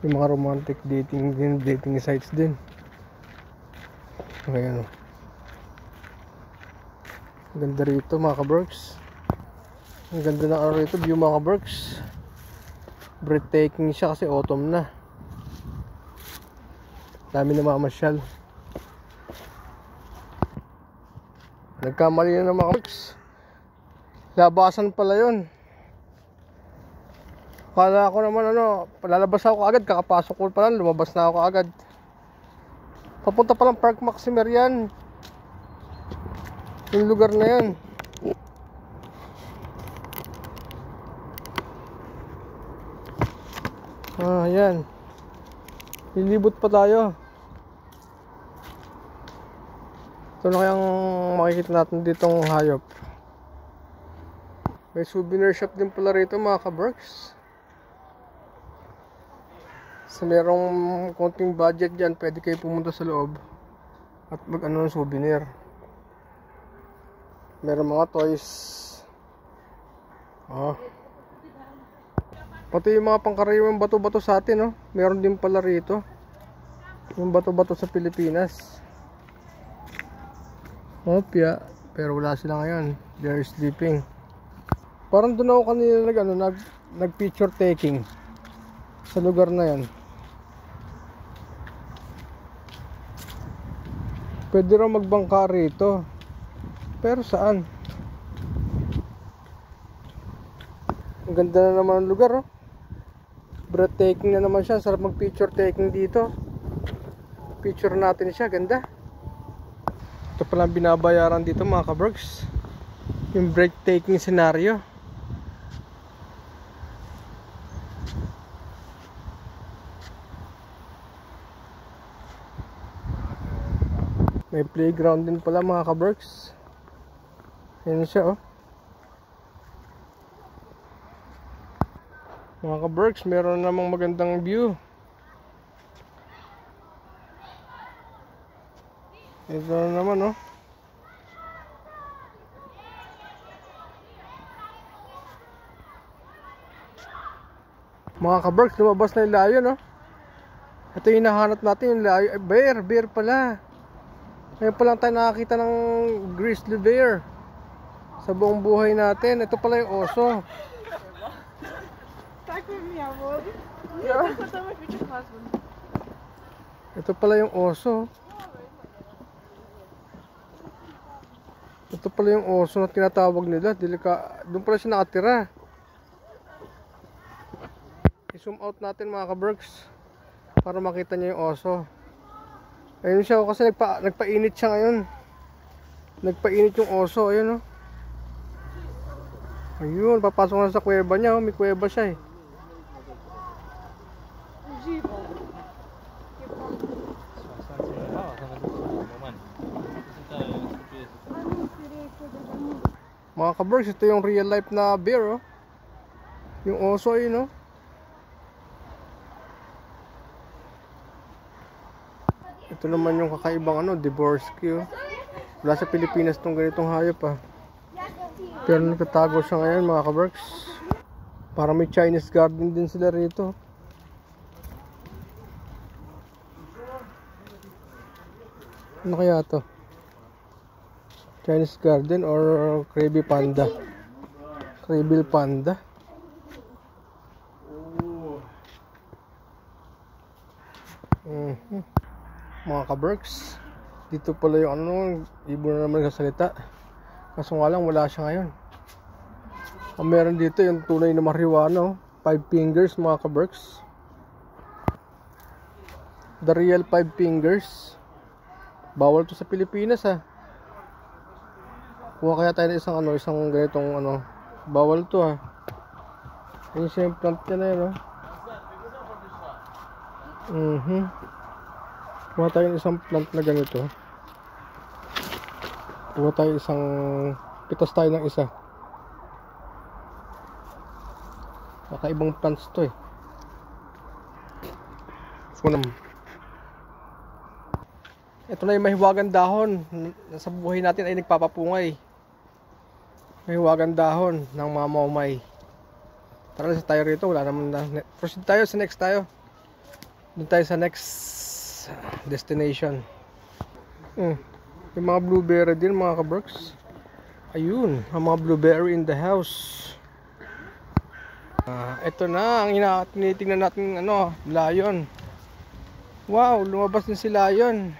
Yung mga romantic dating sites din. Ayan oh. Ang ganda rito mga ka-Berks. Ang ganda ng ano rito, view mga ka-Berks. Breathtaking siya kasi autumn na. Dami na mamasyal. Nagkamali na ng mga kabricks. Labasan pala yun. Kala ko naman palalabas ako agad, kakapasok ko pa lang, lumabas na ako agad. Papunta palang Park Maximer yan. Yung lugar na yan. Yan. Lilibot pa tayo. Ito na kayang makikita natin ditong hayop. May souvenir shop din pala rito mga ka-Berks. So merong konting budget dyan, pwede kayo pumunta sa loob at mag-ano ng souvenir. Meron mga toys. Pati yung mga pangkaraniwang bato-bato sa atin, meron din pala rito. Yung bato-bato sa Pilipinas. Opya, pero wala sila ngayon. They're sleeping. Parang doon ako kanina nag-picture taking sa lugar na yan. Pwede raw magbangka rito. Pero saan? Ang ganda na naman ang lugar, breathtaking na naman siya. Sarap mag-picture taking dito. Picture natin siya, ganda. Ito pala binabayaran dito mga ka-Berks. Yung breathtaking scenario. May playground din pala mga ka-Berks. Yan siya Mga ka-Berks, meron namang magandang view. Ito na naman Mga ka-Berks, lumabas na yung layon Ito yung hinahanap natin, yung layon. Bear pala. Ngayon pa lang tayo nakakita ng grizzly bear sa buong buhay natin. Ito pala yung oso. Ito pala yung oso. Ito pala yung oso na tinatawag nila. Doon pala siya nakatira. I-zoom out natin mga ka-Berks para makita niyo yung oso. Ayun siya kasi nagpainit siya ngayon. Nagpainit yung oso, ayun Ayun, papasok na sa kuweba niya, may kuweba siya Mga ka-Berks, ito yung real life na bear Yung oso ayun Ito naman yung kakaibang Dvorsky Wala sa Pilipinas tong ganitong hayop Pero nagtatago siya ngayon mga ka-Berks. Parang may Chinese garden din sila rito. Ano kaya to? Chinese garden or Krabi panda? Krabi panda. Mga ka-Berks, dito pala yung ibon na naman nagsasalita. Kaso nga lang wala siya ngayon. Meron dito yung tunay na marijuana 5 fingers mga ka-Berks. The real 5 fingers. Bawal to sa Pilipinas Kuha kaya tayo ng isang ganitong bawal to Yung siya yung plant niya na yun Kuha tayo ng isang plant na ganito. Kuha tayo pitas tayo ng isa. Kakaibang plants to Ito na yung mahiwagang dahon. Sa buhay natin ay nagpapapungay. Mahiwagang dahon ng mamamay. Tara sa tayo rito. Wala naman na. Proceed tayo sa next tayo. Doon tayo sa next destination. Yung mga blueberry din mga ka-Berks. Ayun, ang mga blueberry in the house. Ito na ang tinitingnan natin lion. Wow, lumabas din si Lion.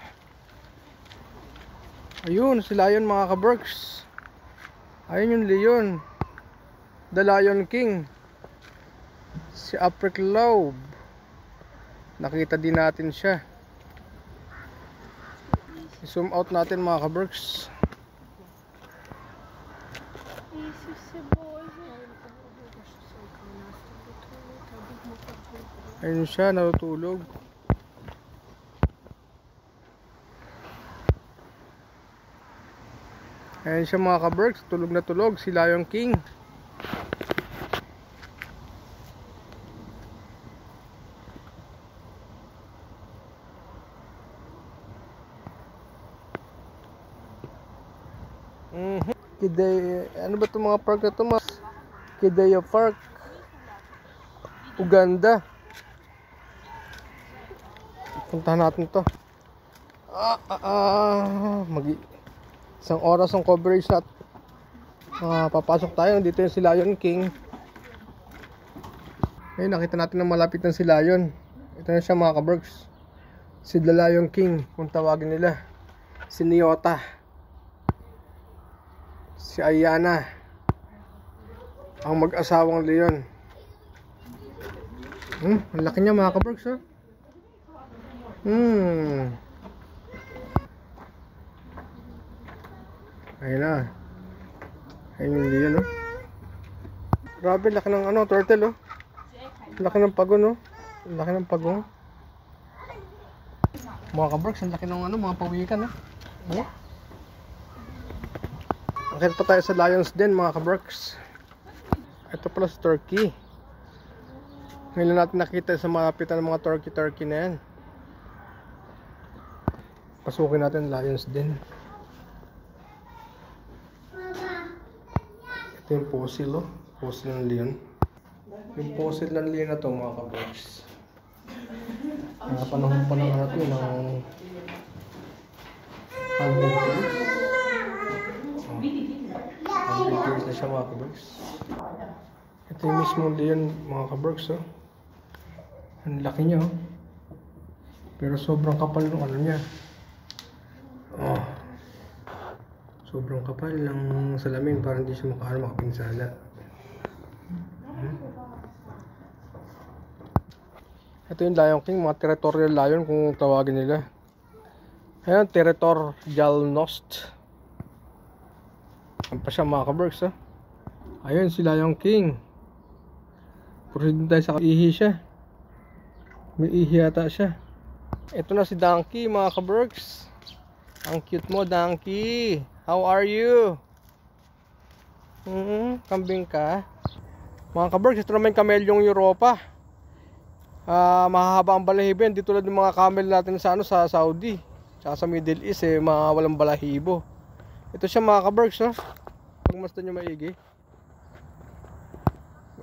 Ayun, si Lion mga ka-Berks. Ayun yung Leon. The Lion King. Si Afric Lobe. Nakita din natin siya. I-zoom out natin mga ka-Berks. Ayun siya, natutulog. Ayun siya mga ka-Berks, tulog na tulog si Lion King. Kiday, ano ba itong mga park na ito? Kideya Park, Uganda. Puntahan natin to. Isang oras ang coverage na. Papasok tayo. Dito yung si Lion King. Ayun, nakita natin na malapit ng si Lion. Ito na siya mga ka-Berks. Si The Lion King, kung tawagin nila. Si Niota. Si Ayana. Ang mag-asawang leon. Ang laki niya mga ka-Berks, oh. Ayun na. Ayun yung leon, oh. Grabe, laki ng ano, turtle, oh. Laki ng pagong, oh. Laki ng pagong. Mga ka-Berks, ang laki ng ano, mga pawikan, oh. Nakita pa tayo sa Lions Den mga ka-Berks. Ito pala sa Turkey. Ngayon natin nakita sa malapitan ng mga turkey na yan. Pasukin natin Lions Den. Ito yung fossil, oh. Fossil ng leon. Yung fossil ng leon na ito mga ka-Berks. Panahon pa ng ano ito ng 100 years. 100 years na siya mga ka-Berks. Ito yung mismo leon mga ka-Berks, oh. Ang laki niya, oh. Pero sobrang kapal ng ano niya. Oh. Sobrang kapal ng salamin para hindi siya makapinsala. Ito yung Lion King, mga territorial lion kung tawagin nila. Ayan, territorial nost. Ano pa siya mga ka-Berks, oh. Ayun si Lion King. Proceed tayo sa ihi siya. May ihi yata siya. Ito na si Donkey mga ka-Berks. Ang cute mo Donkey. How are you? Kambing ka. Mga ka-Berks, ito naman yung kamelyong Europa. Mahahaba ang balahibo yan. Di tulad ng mga camel natin sa, sa Saudi. Tsaka sa Middle East mga walang balahibo. Ito siya mga ka-Berks, oh. Pagmasdan nyo maigi.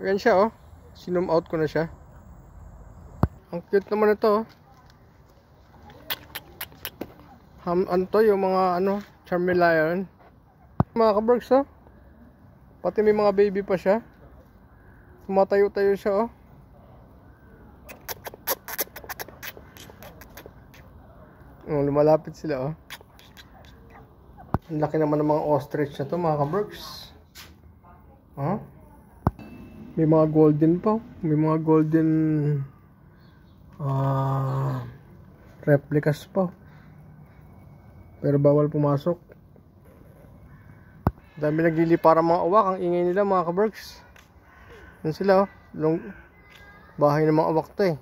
Yan siya, oh. Sinum out ko na siya. Ang cute naman ito, oh. Ano to, yung mga ano, Charming Lion. Mga ka-Berks, oh. Pati may mga baby pa siya. Tumatayo-tayo siya, oh. Lumalapit sila, oh. Ang laki naman ng mga ostrich na to mga ka-Berks. Huh? May mga golden pa. May mga golden replicas pa. Pero bawal pumasok. Dami naglili para mga uwak. Ang ingay nila mga ka-Berks. Yan sila, oh. Bahay ng mga uwak to, eh.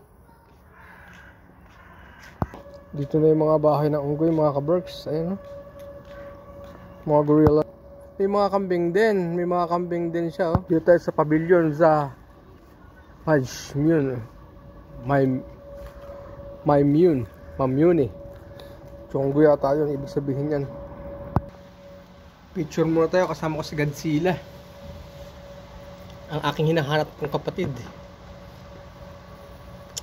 Dito na yung mga bahay ng unggoy mga ka-Berks. Ayun, oh. Mga gorilla. May mga kambing din. May mga kambing din siya, oh. Dito tayo sa pavilion sa Majmune. Mamune. Chonggo yata yun. Ibig sabihin yan. Picture muna tayo. Kasama ko si Godzilla. Ang aking hinahanap kong kapatid.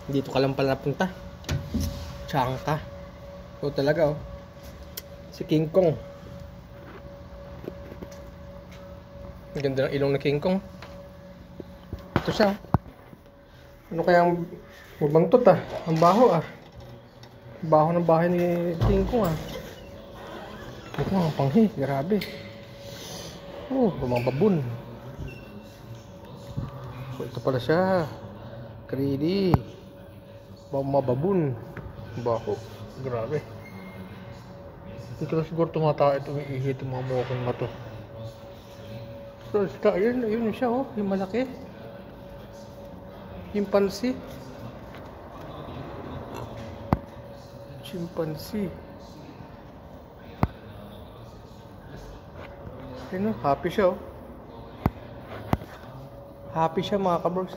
Dito ka lang pala napunta. Changka. Ito talaga, oh. Si King Kong. Ang ganda ng ilong na King Kong. Ito siya. Ano kayang magbangtot, ah? Ang baho, ah. Baho ng bahay ni King Kong ah. Ito nga, panghi. Grabe. Oh, mga babon. So, ito pala siya. Greedy. Mga babon. Baho. Grabe. Dito na siguro tumatawa ito. Umiihi itong mga mukong na to. So, yun siya oh. Yung malaki. Chimpanzee. Chimpanzee. Ayun, happy siya oh. Happy siya mga kaborgs.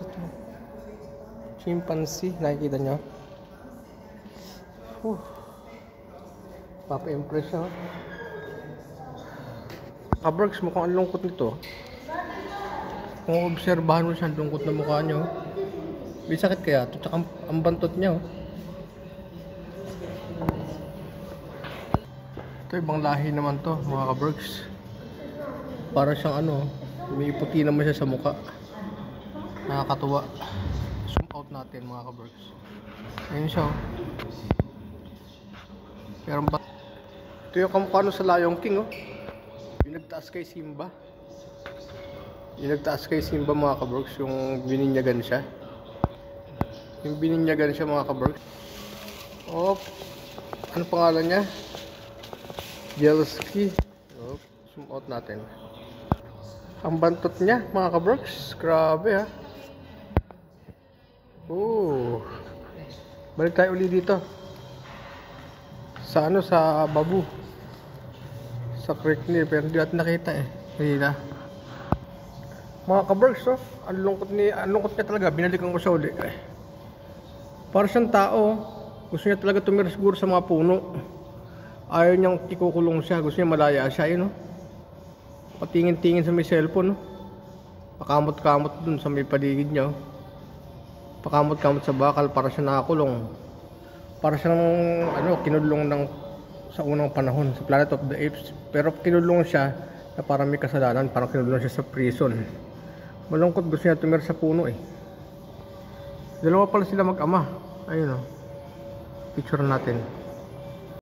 Chimpanzee, nakikita nyo? Papa-impress siya oh. Kaborgs, mukhang ang lungkot nito. Kung obserbahan mo siya, ang lungkot na mukha nyo. May sakit kaya ito, tsaka ang bantot niya oh. Ito ibang lahi naman to mga kaborgs. Para siyang ano, may puti naman siya sa mukha. Nakakatuwa. Zoom out natin mga kaborgs. Ayun siya oh. Pero ba? Ito yung kamukha sa Lion King oh. Yung nagtaas kay Simba. Yung nagtaas kay Simba mga kaborgs. Yung bininyagan siya. Yung bininyagan siya mga kaborgs. Oh, ano pangalan niya? Yelski. Oh, zoom out natin. Ang bantot niya mga kaborgs. Grabe ha. Oh. Balik tayo uli dito. Sa ano, sa Babu. Sa creek ni, pero hindi natin nakita eh. Hindi na. Mga kaborgs oh. Ang lungkot niya talaga. Binalikan ko siya uli. Para siyang tao. Gusto niya talaga tumira siguro sa mga puno. Ayaw niyang ikukulong siya. Gusto niya malaya siya. Yun, no? Patingin-tingin sa may cellphone. No? Pakamot-kamot dun sa may paligid niya. Oh. Pakamot-kamot sa bakal para siya nakakulong. Para siyang ano, kinulong sa unang panahon sa Planet of the Apes. Pero kinulong siya na parang may kasalanan. Parang kinulong siya sa prison. Malungkot, gusto niya tumira sa puno eh. Dalawa pala sila mag-ama. Ayun, oh. Picture natin.